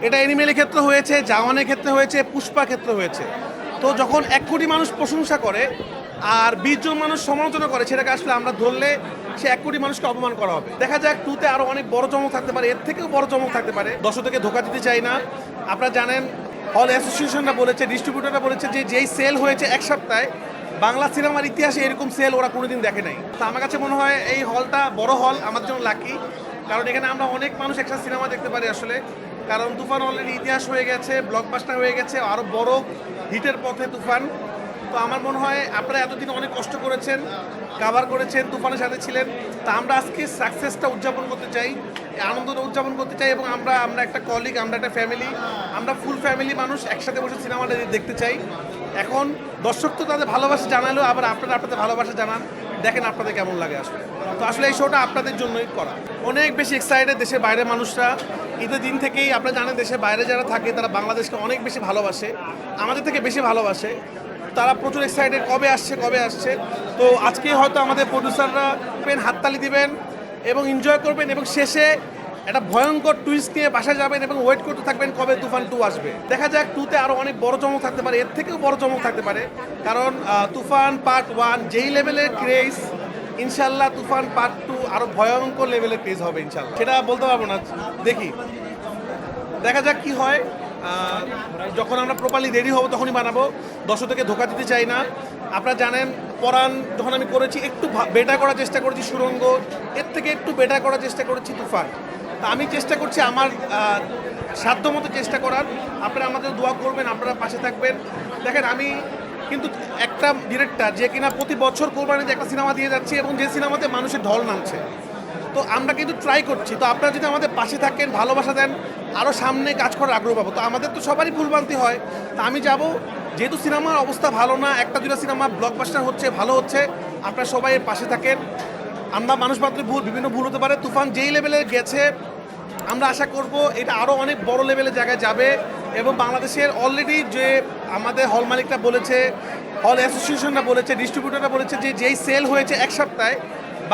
এটা এনিমেলের ক্ষেত্রে হয়েছে, জাওয়ানের ক্ষেত্রে হয়েছে, পুষ্পা ক্ষেত্রে হয়েছে। তো যখন 1 কোটি মানুষ প্রশংসা করে আর 20 জন মানুষ সমালোচনা করে, সেটাকে আসলে আমরা ধরলে সে 1 কোটি মানুষকে অপমান করা হবে। দেখা যাক 2তে আরো অনেক বড় চমক থাকতে পারে, এর থেকেও বড় চমক থাকতে পারে। দর্শকদেরকে ধোকা দিতে চাই না। আপনারা জানেন হল অ্যাসোসিয়েশনরা বলেছে, ডিস্ট্রিবিউটররা বলেছে যে যেই সেল হয়েছে এক সপ্তাহে বাংলা সিনেমার ইতিহাসে এরকম সেল ওরা কোনোদিন দেখে নাই। তো আমার কাছে মনে হয় এই হলটা বড় হল আমার জন্য লাকি, কারণ এখানে আমরা অনেক মানুষ একসাথে সিনেমা দেখতে পারি আসলে। কারণ তুফান অলরেডি ইতিহাস হয়ে গেছে, ব্লকবাস্টার হয়ে গেছে, আরও বড় হিটের পথে তুফান। তো আমার মনে হয় আপনারা এতদিন অনেক কষ্ট করেছেন, কাভার করেছেন, তুফানের সাথে ছিলেন। তা আমরা আজকে সাকসেসটা উদযাপন করতে চাই, আনন্দটা উদযাপন করতে চাই, এবং আমরা একটা কলিগ, আমরা একটা ফ্যামিলি, আমরা ফুল ফ্যামিলি মানুষ একসাথে বসে সিনেমাটা দেখতে চাই। এখন দর্শক তো তাদের ভালোবাসা জানালেও আবার আপনারা আপনাদের ভালোবাসা জানান, দেখেন আপনাদের কেমন লাগে আসলে। তো আসলে এই শোটা আপনাদের জন্যই করা। অনেক বেশি এক্সাইটেড দেশের বাইরের মানুষরা। ঈদের দিন থেকেই আপনারা জানেন দেশের বাইরে যারা থাকে তারা বাংলাদেশকে অনেক বেশি ভালোবাসে, আমাদের থেকে বেশি ভালোবাসে। তারা প্রচুর এক্সাইটেড, কবে আসছে। তো আজকে হয়তো আমাদের প্রডিউসাররা হাততালি দিবেন এবং এনজয় করবেন, এবং শেষে একটা ভয়ঙ্কর টুইস্ট নিয়ে বাসায় যাবেন এবং ওয়েট করতে থাকবেন কবে তুফান 2 আসবে। দেখা যাক 2তে আরো অনেক বড় চমক থাকতে পারে, এর থেকেও বড় চমক থাকতে পারে। কারণ তুফান পার্ট 1 যেই লেভেলের ক্রেজ, ইনশাল্লাহ তুফান পার্ট 2 আরো ভয়ঙ্কর লেভেলের ক্রেজ হবে ইনশাল্লাহ। সেটা বলতে পারবো না, দেখি দেখা যাক কি হয়। যখন আমরা প্রপারলি রেডি হব তখনই বানাবো, দর্শকদেরকে ধোকা দিতে চাই না। আপনারা জানেন পরাণ যখন আমি করেছি একটু বেটার করার চেষ্টা করেছি, সুরঙ্গ এর থেকে একটু বেটার করার চেষ্টা করেছি তুফান। তা আমি চেষ্টা করছি আমার সাধ্যমতো চেষ্টা করার। আপনারা আমাদের দোয়া করবেন, আপনারা পাশে থাকবেন। দেখেন আমি কিন্তু একটা ডিরেক্টর যে কিনা প্রতি বছর কোরবানিতে একটা সিনেমা দিয়ে যাচ্ছি, এবং যে সিনেমাতে মানুষের ঢল নামছে। তো আমরা কিন্তু ট্রাই করছি। তো আপনারা যদি আমাদের পাশে থাকেন, ভালোবাসা দেন, আরও সামনে কাজ করার আগ্রহ পাবো। তো আমাদের তো সবারই ভুলভ্রান্তি হয়। তা আমি যাব, যেহেতু সিনেমার অবস্থা ভালো না, একটা দুটা সিনেমা ব্লকবাস্টার হচ্ছে, ভালো হচ্ছে, আপনারা সবাই এর পাশে থাকেন। আমরা মানুষ মাত্র বিভিন্ন ভুল হতে পারে। তুফান যেই লেভেলে গেছে আমরা আশা করব এটা আরও অনেক বড় লেভেলের জায়গায় যাবে। এবং বাংলাদেশের অলরেডি যে আমাদের হল মালিকরা বলেছে, হল অ্যাসোসিয়েশনরা বলেছে, ডিস্ট্রিবিউটররা বলেছে যে যেই সেল হয়েছে এক সপ্তাহে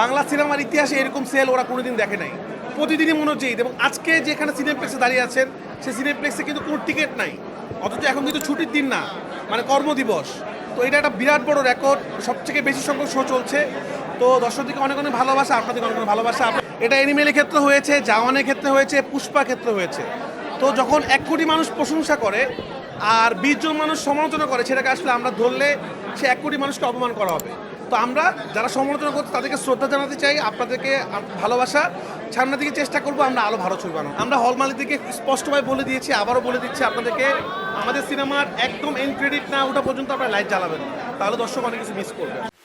বাংলা সিনেমার ইতিহাসে এরকম সেল ওরা কোনোদিন দেখে নাই। প্রতিদিনই মনে হচ্ছে ঈদ। এবং আজকে যেখানে সিনেপ্লেক্সে দাঁড়িয়ে আছেন সেই সিনেপ্লেক্সে কিন্তু কোনো টিকিট নাই, অথচ এখন কিন্তু ছুটির দিন না, মানে কর্মদিবস। তো এটা একটা বিরাট বড় রেকর্ড, সবথেকে বেশি সংখ্যক শো চলছে। তো দর্শকদেরকে অনেক অনেক ভালোবাসা, আপনাদেরকে অনেক অনেক ভালোবাসা। এটা এনিমেলের ক্ষেত্রে হয়েছে, জাওয়ানের ক্ষেত্রে হয়েছে, পুষ্পা ক্ষেত্রে হয়েছে। তো যখন 1 কোটি মানুষ প্রশংসা করে আর 20 জন মানুষ সমালোচনা করে, সেটাকে আসলে আমরা ধরলে সে 1 কোটি মানুষকে অপমান করা হবে। তো আমরা যারা সমালোচনা করছি তাদেরকে শ্রদ্ধা জানাতে চাই, আপনাদেরকে ভালোবাসা, সামনের দিকে চেষ্টা করবো আমরা আরও ভালো ছবি বানাবো। আমরা হল মালিকদেরকে স্পষ্টভাবে বলে দিয়েছি, আবারও বলে দিচ্ছি আপনাদেরকে, আমাদের সিনেমার একদম এন্ড ক্রেডিট না ওঠা পর্যন্ত আপনারা লাইট জ্বালাবেন, তাহলে দর্শক অনেক কিছু মিস করবে।